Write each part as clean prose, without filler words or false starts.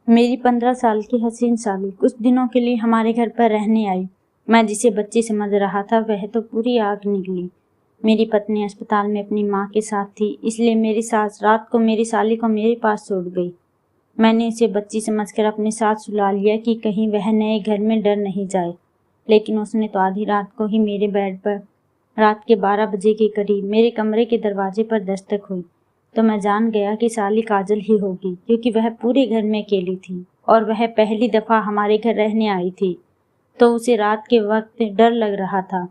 मेरी 15 साल की हसीन साली कुछ दिनों के लिए हमारे घर पर रहने आई। मैं जिसे बच्ची समझ रहा था वह तो पूरी आग निकली। मेरी पत्नी अस्पताल में अपनी माँ के साथ थी, इसलिए मेरी सास रात को मेरी साली को मेरे पास छोड़ गई। मैंने उसे बच्ची समझकर अपने साथ सुला लिया कि कहीं वह नए घर में डर नहीं जाए, लेकिन उसने तो आधी रात को ही मेरे बेड पर रात के 12 बजे के करीब मेरे कमरे के दरवाजे पर दस्तक हुई। तो मैं जान गया कि साली काजल ही होगी, क्योंकि वह पूरे घर में अकेली थी और वह पहली दफा हमारे घर रहने आई थी, तो उसे रात के वक्त डर लग रहा था।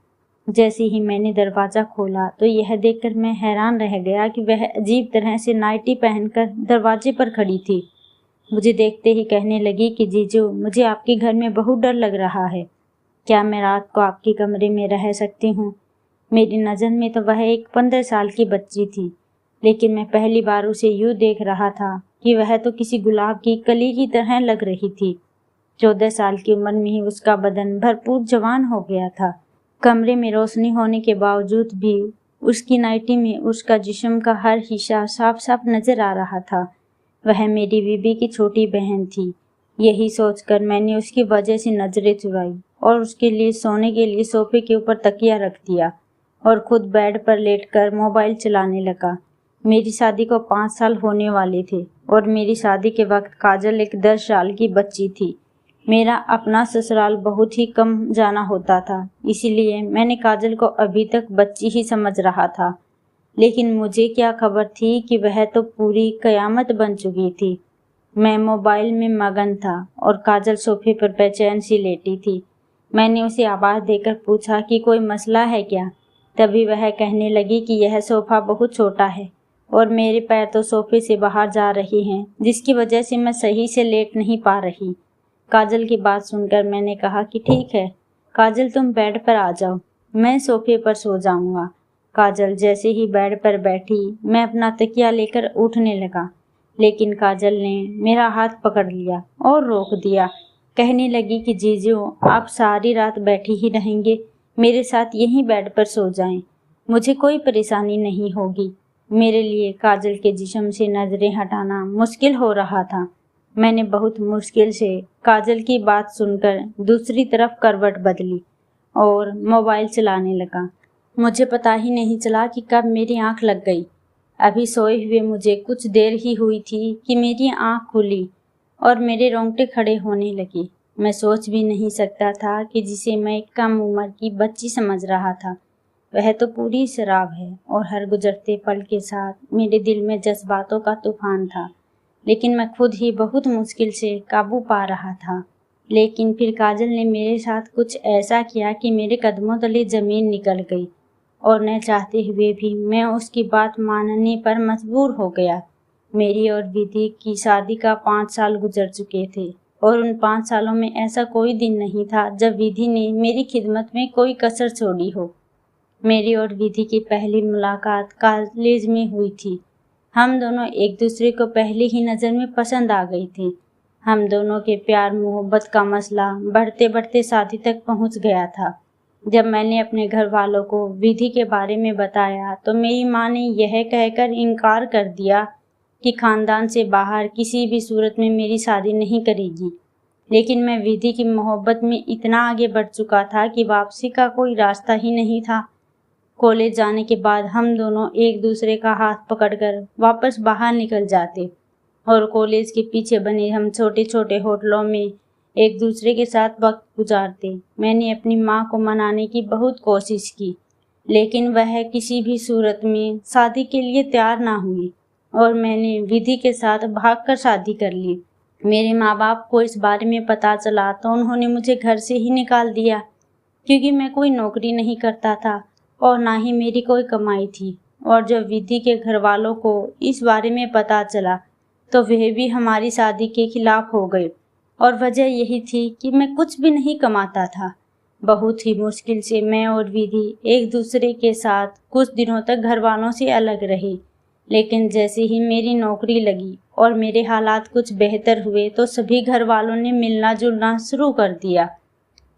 जैसे ही मैंने दरवाजा खोला तो यह देखकर मैं हैरान रह गया कि वह अजीब तरह से नाइटी पहनकर दरवाजे पर खड़ी थी। मुझे देखते ही कहने लगी कि जीजू, मुझे आपके घर में बहुत डर लग रहा है। क्या मैं रात को आपके कमरे में रह सकती हूँ? मेरी नज़र में तो वह एक 15 साल की बच्ची थी, लेकिन मैं पहली बार उसे यूं देख रहा था कि वह तो किसी गुलाब की कली की तरह लग रही थी। 14 साल की उम्र में ही उसका बदन भरपूर जवान हो गया था। कमरे में रोशनी होने के बावजूद भी उसकी नाइटी में उसका जिस्म का हर हिस्सा साफ साफ नजर आ रहा था। वह मेरी बीबी की छोटी बहन थी। यही सोचकर मैंने उसकी वजह से नजरें चुराई और उसके लिए सोने के लिए सोफे के ऊपर तकिया रख दिया और खुद बेड पर लेटकर मोबाइल चलाने लगा। मेरी शादी को 5 साल होने वाले थे और मेरी शादी के वक्त काजल एक 10 साल की बच्ची थी। मेरा अपना ससुराल बहुत ही कम जाना होता था, इसीलिए मैंने काजल को अभी तक बच्ची ही समझ रहा था। लेकिन मुझे क्या खबर थी कि वह तो पूरी कयामत बन चुकी थी। मैं मोबाइल में मगन था और काजल सोफे पर बेचैन सी लेटी थी। मैंने उसे आवाज़ देकर पूछा कि कोई मसला है क्या? तभी वह कहने लगी कि यह सोफा बहुत छोटा है और मेरे पैर तो सोफे से बाहर जा रहे हैं, जिसकी वजह से मैं सही से लेट नहीं पा रही। काजल की बात सुनकर मैंने कहा कि ठीक है काजल, तुम बेड पर आ जाओ, मैं सोफे पर सो जाऊंगा। काजल जैसे ही बेड पर बैठी, मैं अपना तकिया लेकर उठने लगा, लेकिन काजल ने मेरा हाथ पकड़ लिया और रोक दिया। कहने लगी कि जीजू, आप सारी रात बैठी ही रहेंगे, मेरे साथ यहीं बेड पर सो जाएं, मुझे कोई परेशानी नहीं होगी। मेरे लिए काजल के जिस्म से नजरें हटाना मुश्किल हो रहा था। मैंने बहुत मुश्किल से काजल की बात सुनकर दूसरी तरफ करवट बदली और मोबाइल चलाने लगा। मुझे पता ही नहीं चला कि कब मेरी आंख लग गई। अभी सोए हुए मुझे कुछ देर ही हुई थी कि मेरी आंख खुली और मेरे रोंगटे खड़े होने लगे। मैं सोच भी नहीं सकता था कि जिसे मैं एक कम उम्र की बच्ची समझ रहा था, वह तो पूरी शराब है और हर गुजरते पल के साथ मेरे दिल में जज्बातों का तूफान था। लेकिन मैं खुद ही बहुत मुश्किल से काबू पा रहा था। लेकिन फिर काजल ने मेरे साथ कुछ ऐसा किया कि मेरे कदमों तले जमीन निकल गई और न चाहते हुए भी मैं उसकी बात मानने पर मजबूर हो गया। मेरी और विधि की शादी का 5 साल गुजर चुके थे और उन 5 सालों में ऐसा कोई दिन नहीं था जब विधि ने मेरी खिदमत में कोई कसर छोड़ी हो। मेरी और विधि की पहली मुलाकात कॉलेज में हुई थी। हम दोनों एक दूसरे को पहली ही नज़र में पसंद आ गई थी। हम दोनों के प्यार मोहब्बत का मसला बढ़ते बढ़ते शादी तक पहुंच गया था। जब मैंने अपने घर वालों को विधि के बारे में बताया तो मेरी माँ ने यह कहकर इनकार कर दिया कि खानदान से बाहर किसी भी सूरत में मेरी शादी नहीं करेगी। लेकिन मैं विधि की मोहब्बत में इतना आगे बढ़ चुका था कि वापसी का कोई रास्ता ही नहीं था। कॉलेज जाने के बाद हम दोनों एक दूसरे का हाथ पकड़कर वापस बाहर निकल जाते और कॉलेज के पीछे बने हम छोटे छोटे होटलों में एक दूसरे के साथ वक्त गुजारते। मैंने अपनी माँ को मनाने की बहुत कोशिश की, लेकिन वह किसी भी सूरत में शादी के लिए तैयार ना हुई और मैंने विधि के साथ भागकर शादी कर ली। मेरे माँ बाप को इस बारे में पता चला तो उन्होंने मुझे घर से ही निकाल दिया, क्योंकि मैं कोई नौकरी नहीं करता था और ना ही मेरी कोई कमाई थी। और जब विधि के घर वालों को इस बारे में पता चला तो वह भी हमारी शादी के खिलाफ हो गए और वजह यही थी कि मैं कुछ भी नहीं कमाता था। बहुत ही मुश्किल से मैं और विधि एक दूसरे के साथ कुछ दिनों तक घर वालों से अलग रहे, लेकिन जैसे ही मेरी नौकरी लगी और मेरे हालात कुछ बेहतर हुए तो सभी घर वालों ने मिलना जुलना शुरू कर दिया।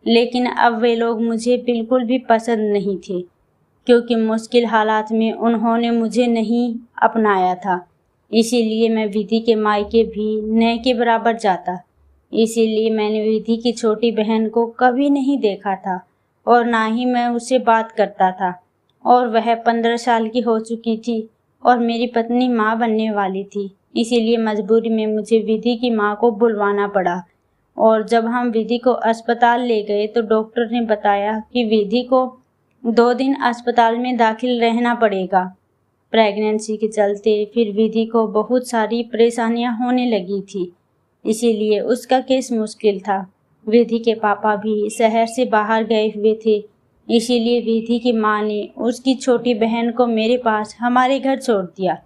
लेकिन अब वे लोग मुझे बिल्कुल भी पसंद नहीं थे, क्योंकि मुश्किल हालात में उन्होंने मुझे नहीं अपनाया था। इसीलिए मैं विधि के मायके भी न के बराबर जाता। इसीलिए मैंने विधि की छोटी बहन को कभी नहीं देखा था और ना ही मैं उससे बात करता था। और वह 15 साल की हो चुकी थी और मेरी पत्नी माँ बनने वाली थी। इसीलिए मजबूरी में मुझे विधि की माँ को बुलवाना पड़ा। और जब हम विधि को अस्पताल ले गए तो डॉक्टर ने बताया कि विधि को 2 दिन अस्पताल में दाखिल रहना पड़ेगा। प्रेगनेंसी के चलते फिर विधि को बहुत सारी परेशानियां होने लगी थी, इसीलिए उसका केस मुश्किल था। विधि के पापा भी शहर से बाहर गए हुए थे, इसीलिए विधि की माँ ने उसकी छोटी बहन को मेरे पास हमारे घर छोड़ दिया,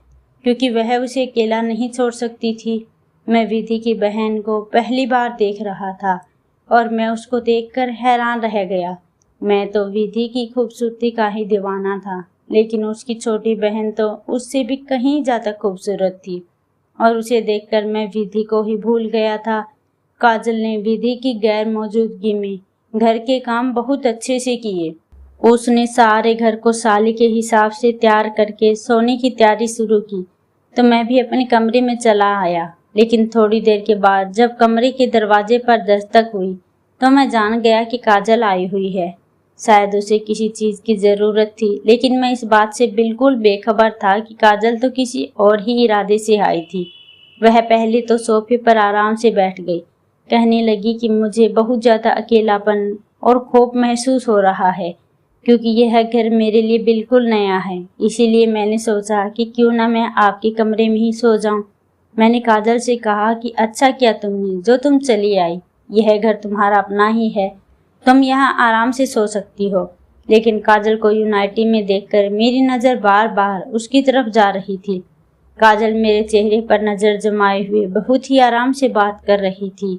क्योंकि वह उसे अकेला नहीं छोड़ सकती थी। मैं विधि की बहन को पहली बार देख रहा था और मैं उसको देखकर हैरान रह गया। मैं तो विधि की खूबसूरती का ही दीवाना था, लेकिन उसकी छोटी बहन तो उससे भी कहीं ज़्यादा खूबसूरत थी और उसे देखकर मैं विधि को ही भूल गया था। काजल ने विधि की गैर मौजूदगी में घर के काम बहुत अच्छे से किए। उसने सारे घर को साली के हिसाब से तैयार करके सोने की तैयारी शुरू की, तो मैं भी अपने कमरे में चला आया। लेकिन थोड़ी देर के बाद जब कमरे के दरवाजे पर दस्तक हुई तो मैं जान गया कि काजल आई हुई है। शायद उसे किसी चीज़ की ज़रूरत थी, लेकिन मैं इस बात से बिल्कुल बेखबर था कि काजल तो किसी और ही इरादे से आई थी। वह पहले तो सोफे पर आराम से बैठ गई, कहने लगी कि मुझे बहुत ज़्यादा अकेलापन और खौफ महसूस हो रहा है, क्योंकि यह घर मेरे लिए बिल्कुल नया है। इसीलिए मैंने सोचा कि क्यों ना मैं आपके कमरे में ही सो जाऊं। मैंने काजल से कहा कि अच्छा किया तुमने जो तुम चली आई, यह घर तुम्हारा अपना ही है, तुम यहाँ आराम से सो सकती हो। लेकिन काजल को यूनाइटी में देखकर मेरी नज़र बार बार उसकी तरफ जा रही थी। काजल मेरे चेहरे पर नज़र जमाए हुए बहुत ही आराम से बात कर रही थी।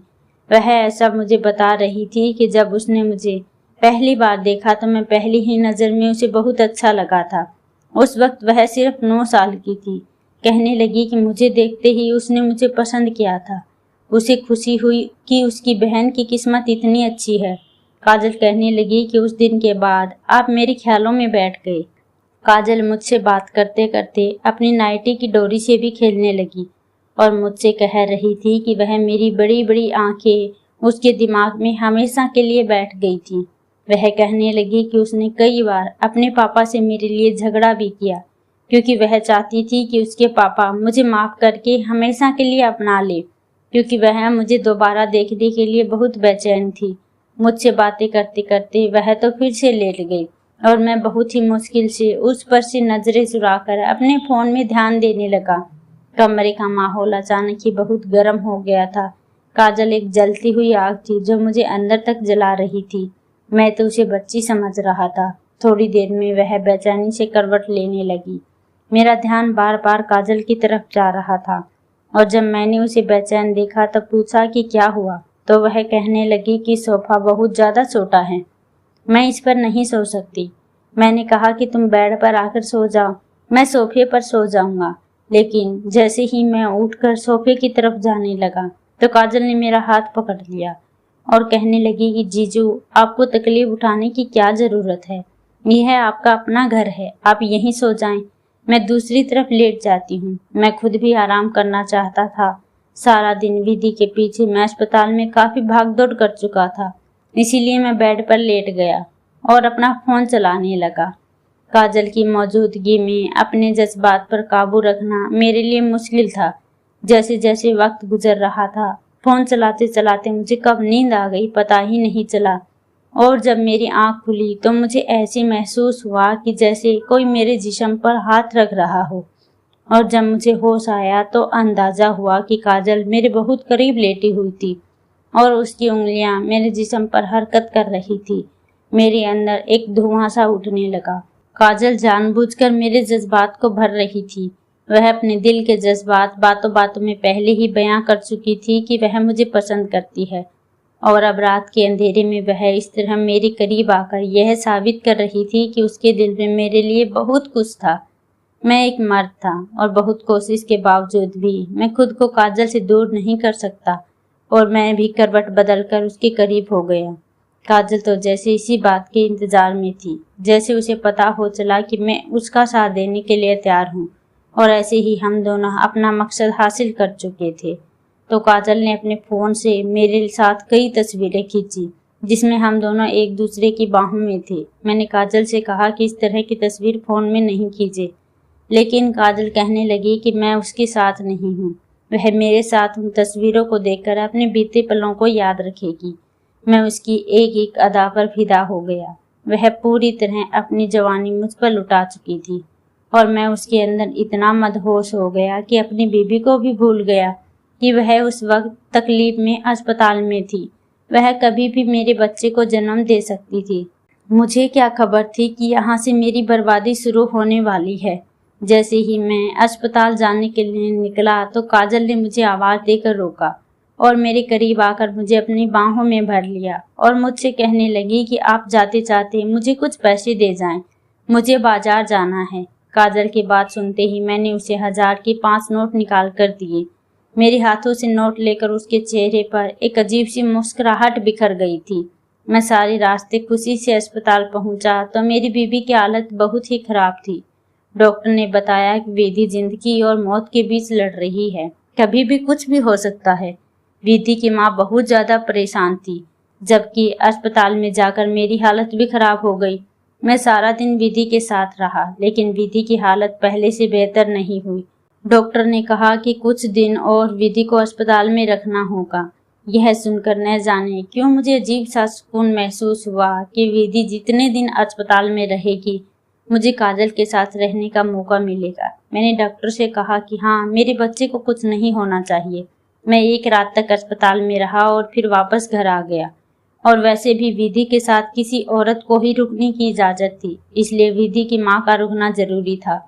वह ऐसा मुझे बता रही थी कि जब उसने मुझे पहली बार देखा तो मैं पहली ही नज़र में उसे बहुत अच्छा लगा था। उस वक्त वह सिर्फ 9 साल की थी। कहने लगी कि मुझे देखते ही उसने मुझे पसंद किया था। उसे खुशी हुई कि उसकी बहन की किस्मत इतनी अच्छी है। काजल कहने लगी कि उस दिन के बाद आप मेरे ख्यालों में बैठ गए। काजल मुझसे बात करते करते अपनी नाइटी की डोरी से भी खेलने लगी और मुझसे कह रही थी कि वह मेरी बड़ी बड़ी आंखें उसके दिमाग में हमेशा के लिए बैठ गई थी। वह कहने लगी कि उसने कई बार अपने पापा से मेरे लिए झगड़ा भी किया, क्योंकि वह चाहती थी कि उसके पापा मुझे माफ़ करके हमेशा के लिए अपना ले, क्योंकि वह मुझे दोबारा देखने के लिए बहुत बेचैन थी। मुझसे बातें करते करते वह तो फिर से लेट गई और मैं बहुत ही मुश्किल से उस पर से नजरें चुराकर अपने फोन में ध्यान देने लगा। कमरे का माहौल अचानक ही बहुत गर्म हो गया था। काजल एक जलती हुई आग थी जो मुझे अंदर तक जला रही थी। मैं तो उसे बच्ची समझ रहा था। थोड़ी देर में वह बेचैनी से करवट लेने लगी। मेरा ध्यान बार बार काजल की तरफ जा रहा था और जब मैंने उसे बेचैन देखा तब पूछा कि क्या हुआ, तो वह कहने लगी कि सोफा बहुत ज़्यादा छोटा है, मैं इस पर नहीं सो सकती। मैंने कहा कि तुम बेड पर आकर सो जाओ, मैं सोफे पर सो जाऊंगा। लेकिन जैसे ही मैं उठकर सोफे की तरफ जाने लगा तो काजल ने मेरा हाथ पकड़ लिया और कहने लगी कि जीजू, आपको तकलीफ उठाने की क्या ज़रूरत है, यह आपका अपना घर है, आप यहीं सो जाएं। मैं दूसरी तरफ लेट जाती हूँ। मैं खुद भी आराम करना चाहता था। सारा दिन विधि के पीछे मैं अस्पताल में काफ़ी भागदौड़ कर चुका था, इसीलिए मैं बेड पर लेट गया और अपना फ़ोन चलाने लगा। काजल की मौजूदगी में अपने जज्बात पर काबू रखना मेरे लिए मुश्किल था। जैसे जैसे वक्त गुजर रहा था, फ़ोन चलाते चलाते मुझे कब नींद आ गई पता ही नहीं चला। और जब मेरी आँख खुली तो मुझे ऐसे महसूस हुआ कि जैसे कोई मेरे जिस्म पर हाथ रख रहा हो। और जब मुझे होश आया तो अंदाज़ा हुआ कि काजल मेरे बहुत करीब लेटी हुई थी और उसकी उंगलियां मेरे जिस्म पर हरकत कर रही थी। मेरे अंदर एक धुआं सा उठने लगा। काजल जानबूझकर मेरे जज्बात को भर रही थी। वह अपने दिल के जज्बात बातों बातों में पहले ही बयां कर चुकी थी कि वह मुझे पसंद करती है, और अब रात के अंधेरे में वह इस तरह मेरे करीब आकर यह साबित कर रही थी कि उसके दिल में मेरे लिए बहुत कुछ था। मैं एक मर्द था और बहुत कोशिश के बावजूद भी मैं खुद को काजल से दूर नहीं कर सकता और मैं भी करवट बदलकर उसके करीब हो गया। काजल तो जैसे इसी बात के इंतजार में थी, जैसे उसे पता हो चला कि मैं उसका साथ देने के लिए तैयार हूँ और ऐसे ही हम दोनों अपना मकसद हासिल कर चुके थे। तो काजल ने अपने फ़ोन से मेरे साथ कई तस्वीरें खींची जिसमें हम दोनों एक दूसरे की बाहों में थे। मैंने काजल से कहा कि इस तरह की तस्वीर फ़ोन में नहीं खींचे, लेकिन काजल कहने लगी कि मैं उसके साथ नहीं हूँ। वह मेरे साथ उन तस्वीरों को देखकर अपने बीते पलों को याद रखेगी। मैं उसकी एक एक अदा पर फिदा हो गया। वह पूरी तरह अपनी जवानी मुझ पर लुटा चुकी थी और मैं उसके अंदर इतना मदहोश हो गया कि अपनी बीबी को भी भूल गया कि वह उस वक्त तकलीफ में अस्पताल में थी। वह कभी भी मेरे बच्चे को जन्म दे सकती थी। मुझे क्या खबर थी कि यहाँ से मेरी बर्बादी शुरू होने वाली है। जैसे ही मैं अस्पताल जाने के लिए निकला तो काजल ने मुझे आवाज़ देकर रोका और मेरे करीब आकर मुझे अपनी बाहों में भर लिया और मुझसे कहने लगी कि आप जाते जाते मुझे कुछ पैसे दे जाएं, मुझे बाजार जाना है। काजल की बात सुनते ही मैंने उसे 1000 के 5 नोट निकाल कर दिए। मेरे हाथों से नोट लेकर उसके चेहरे पर एक अजीब सी मुस्कुराहट बिखर गई थी। मैं सारे रास्ते खुशी से अस्पताल पहुंचा तो मेरी बीबी की हालत बहुत ही खराब थी। डॉक्टर ने बताया कि विधि जिंदगी और मौत के बीच लड़ रही है, कभी भी कुछ भी हो सकता है। विधि की माँ बहुत ज्यादा परेशान थी, जबकि अस्पताल में जाकर मेरी हालत भी खराब हो गई। मैं सारा दिन विधि के साथ रहा, लेकिन विधि की हालत पहले से बेहतर नहीं हुई। डॉक्टर ने कहा कि कुछ दिन और विधि को अस्पताल में रखना होगा। यह सुनकर न जाने क्यों मुझे अजीब सा सुकून महसूस हुआ कि विधि जितने दिन अस्पताल में रहेगी मुझे काजल के साथ रहने का मौका मिलेगा। मैंने डॉक्टर से कहा कि हाँ, मेरे बच्चे को कुछ नहीं होना चाहिए। मैं एक रात तक अस्पताल में रहा और फिर वापस घर आ गया। और वैसे भी विधि के साथ किसी औरत को ही रुकने की इजाज़त थी, इसलिए विधि की माँ का रुकना जरूरी था।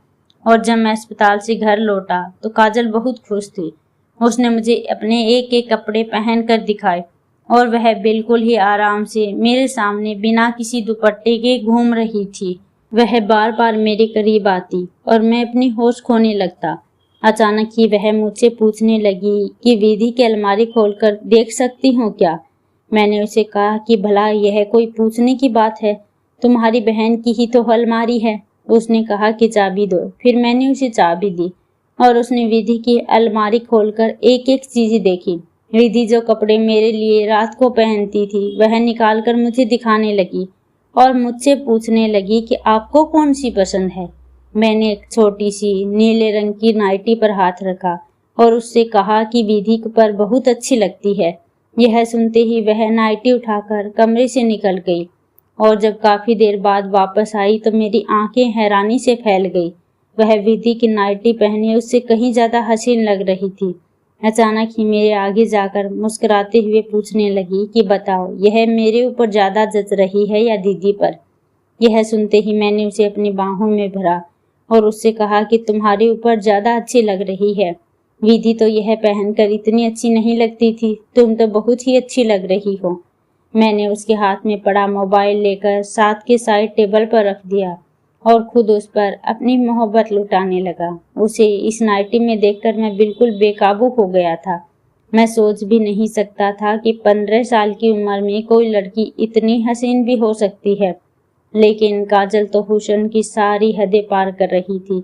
और जब मैं अस्पताल से घर लौटा तो काजल बहुत खुश थी। उसने मुझे अपने एक एक कपड़े पहन कर दिखाए और वह बिल्कुल ही आराम से मेरे सामने बिना किसी दुपट्टे के घूम रही थी। वह बार बार मेरे करीब आती और मैं अपनी होश खोने लगता। अचानक ही वह मुझसे पूछने लगी कि विधि की अलमारी खोलकर देख सकती हूँ क्या। मैंने उसे कहा कि भला यह कोई पूछने की बात है, तुम्हारी बहन की ही तो अलमारी है। उसने कहा कि चाबी दो। फिर मैंने उसे चाबी दी और उसने विधि की अलमारी खोलकर एक एक चीज देखी। विधि जो कपड़े मेरे लिए रात को पहनती थी वह निकाल कर मुझे दिखाने लगी और मुझसे पूछने लगी कि आपको कौन सी पसंद है। मैंने एक छोटी सी नीले रंग की नाइटी पर हाथ रखा और उससे कहा कि विधि पर बहुत अच्छी लगती है। यह सुनते ही वह नाइटी उठाकर कमरे से निकल गई और जब काफी देर बाद वापस आई तो मेरी आंखें हैरानी से फैल गई। वह विधि की नाइटी पहने उससे कहीं ज्यादा हसीन लग रही थी। अचानक ही मेरे आगे जाकर मुस्कुराते हुए पूछने लगी कि बताओ, यह मेरे ऊपर ज्यादा जच रही है या दीदी पर। यह सुनते ही मैंने उसे अपनी बाहों में भरा और उससे कहा कि तुम्हारे ऊपर ज्यादा अच्छी लग रही है। विधि तो यह पहनकर इतनी अच्छी नहीं लगती थी, तुम तो बहुत ही अच्छी लग रही हो। मैंने उसके हाथ में पड़ा मोबाइल लेकर साथ के साइड टेबल पर रख दिया और खुद उस पर अपनी मोहब्बत लुटाने लगा। उसे इस नाइटी में देखकर मैं बिल्कुल बेकाबू हो गया था। मैं सोच भी नहीं सकता था कि 15 साल की उम्र में कोई लड़की इतनी हसीन भी हो सकती है। लेकिन काजल तो हुस्न की सारी हदें पार कर रही थी।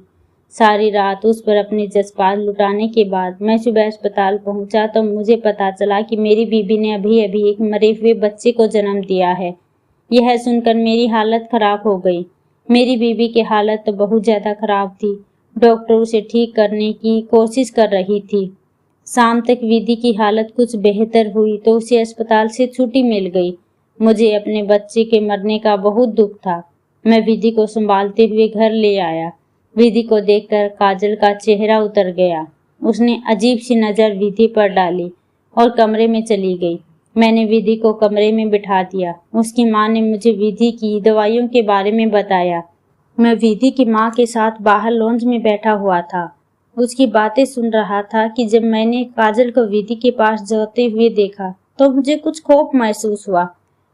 सारी रात उस पर अपने जज्बात लुटाने के बाद मैं सुबह अस्पताल पहुंचा तो मुझे पता चला कि मेरी बीबी ने अभी अभी एक मरे हुए बच्चे को जन्म दिया है। यह सुनकर मेरी हालत खराब हो गई। मेरी बीबी की हालत तो बहुत ज़्यादा खराब थी। डॉक्टर उसे ठीक करने की कोशिश कर रही थी। शाम तक विधि की हालत कुछ बेहतर हुई तो उसे अस्पताल से छुट्टी मिल गई। मुझे अपने बच्चे के मरने का बहुत दुख था। मैं विधि को संभालते हुए घर ले आया। विधि को देखकर काजल का चेहरा उतर गया। उसने अजीब सी नज़र विधि पर डाली और कमरे में चली गई। मैंने विधि को कमरे में बिठा दिया। उसकी माँ ने मुझे विधि की दवाइयों के बारे में बताया। मैं विधि की माँ के साथ बाहर लॉन्ज में बैठा हुआ था। उसकी बातें सुन रहा था कि जब मैंने काजल को विधि के पास जाते हुए देखा तो मुझे कुछ खौफ महसूस हुआ,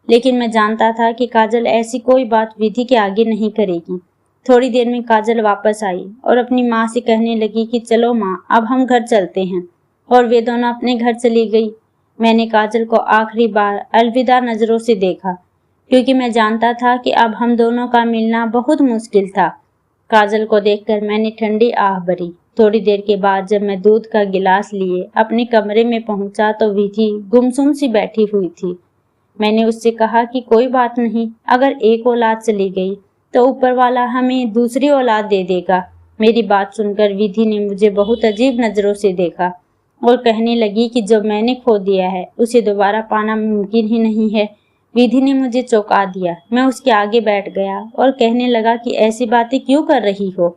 लेकिन मैं जानता था कि काजल ऐसी कोई बात विधि के आगे नहीं करेगी। थोड़ी देर में काजल वापस आई और अपनी माँ से कहने लगी कि चलो माँ, अब हम घर चलते हैं, और वे दोनों अपने घर चली गई। मैंने काजल को आखिरी बार अलविदा नज़रों से देखा, क्योंकि मैं जानता था कि अब हम दोनों का मिलना बहुत मुश्किल था। काजल को देखकर मैंने ठंडी आह भरी। थोड़ी देर के बाद जब मैं दूध का गिलास लिए अपने कमरे में पहुंचा तो विधि गुमसुम सी बैठी हुई थी। मैंने उससे कहा कि कोई बात नहीं, अगर एक औलाद चली गई तो ऊपर वाला हमें दूसरी औलाद दे देगा। मेरी बात सुनकर विधि ने मुझे बहुत अजीब नजरों से देखा और कहने लगी कि जो मैंने खो दिया है उसे दोबारा पाना मुमकिन ही नहीं है। विधि ने मुझे चौंका दिया। मैं उसके आगे बैठ गया और कहने लगा कि ऐसी बातें क्यों कर रही हो।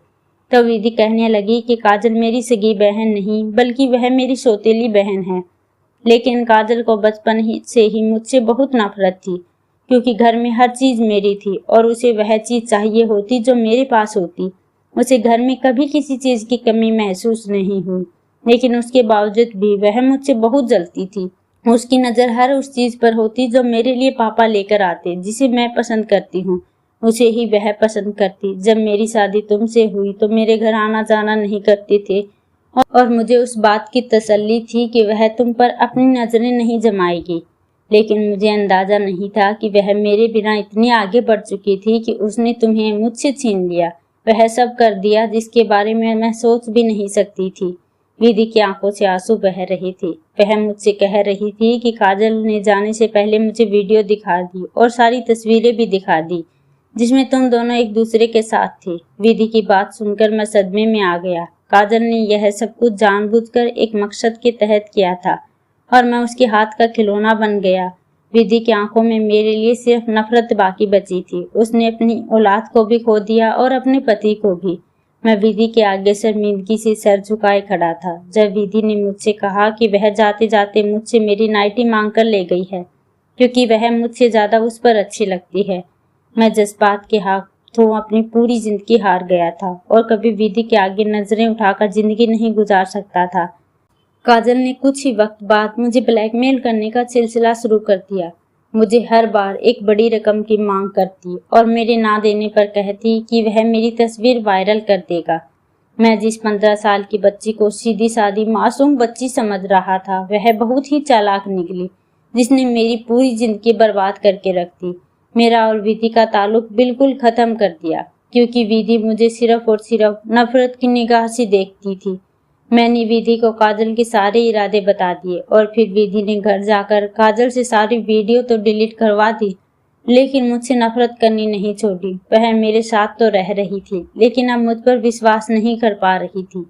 तब विधि कहने लगी कि काजल मेरी सगी बहन नहीं बल्कि वह मेरी सौतेली बहन है। लेकिन काजल को बचपन से ही मुझसे बहुत नफरत थी, क्योंकि घर में हर चीज मेरी थी और उसे वह चीज चाहिए होती जो मेरे पास होती। उसे घर में कभी किसी चीज की कमी महसूस नहीं हुई, लेकिन उसके बावजूद भी वह मुझसे बहुत जलती थी। उसकी नजर हर उस चीज पर होती जो मेरे लिए पापा लेकर आते, जिसे मैं पसंद करती हूँ उसे ही वह पसंद करती। जब मेरी शादी तुमसे हुई तो मेरे घर आना जाना नहीं करते थे और मुझे उस बात की तसल्ली थी कि वह तुम पर अपनी नजरें नहीं जमाएगी। लेकिन मुझे अंदाजा नहीं था कि वह मेरे बिना इतनी आगे बढ़ चुकी थी कि उसने तुम्हें मुझसे छीन लिया। वह सब कर दिया जिसके बारे में मैं सोच भी नहीं सकती थी। विधि की आंखों से आंसू बह रहे थे। वह मुझसे कह रही थी कि काजल ने जाने से पहले मुझे वीडियो दिखा दी और सारी तस्वीरें भी दिखा दी जिसमें तुम दोनों एक दूसरे के साथ थे। विधि की बात सुनकर मैं सदमे में आ गया। काजल ने यह सब कुछ जानबूझकर एक मकसद के तहत किया था और मैं उसके हाथ का खिलौना बन गया। विधि की आंखों में मेरे लिए सिर्फ नफरत बाकी बची थी। उसने अपनी औलाद को भी खो दिया और अपने पति को भी। मैं विधि के आगे शर्मिंदगी से सर झुकाए खड़ा था। जब विधि ने मुझसे कहा कि वह जाते जाते मुझसे मेरी नाइटी मांग कर ले गई है क्योंकि वह मुझसे ज्यादा उस पर अच्छी लगती है, मैं जज्बात के हाथों अपनी पूरी जिंदगी हार गया था और कभी विधि के आगे नजरें उठाकर जिंदगी नहीं गुजार सकता था। काजल ने कुछ ही वक्त बाद मुझे ब्लैकमेल करने का सिलसिला शुरू कर दिया। मुझे हर बार एक बड़ी रकम की मांग करती और मेरे ना देने पर कहती कि वह मेरी तस्वीर वायरल कर देगा। मैं जिस 15 साल की बच्ची को सीधी सादी मासूम बच्ची समझ रहा था वह बहुत ही चालाक निकली, जिसने मेरी पूरी जिंदगी बर्बाद करके रख दी। मेरा और विधि का ताल्लुक बिल्कुल खत्म कर दिया क्योंकि विधि मुझे सिर्फ और सिर्फ नफरत की निगाह से देखती थी। मैंने विधि को काजल के सारे इरादे बता दिए और फिर विधि ने घर जाकर काजल से सारी वीडियो तो डिलीट करवा दी, लेकिन मुझसे नफरत करनी नहीं छोड़ी। वह मेरे साथ तो रह रही थी लेकिन अब मुझ पर विश्वास नहीं कर पा रही थी।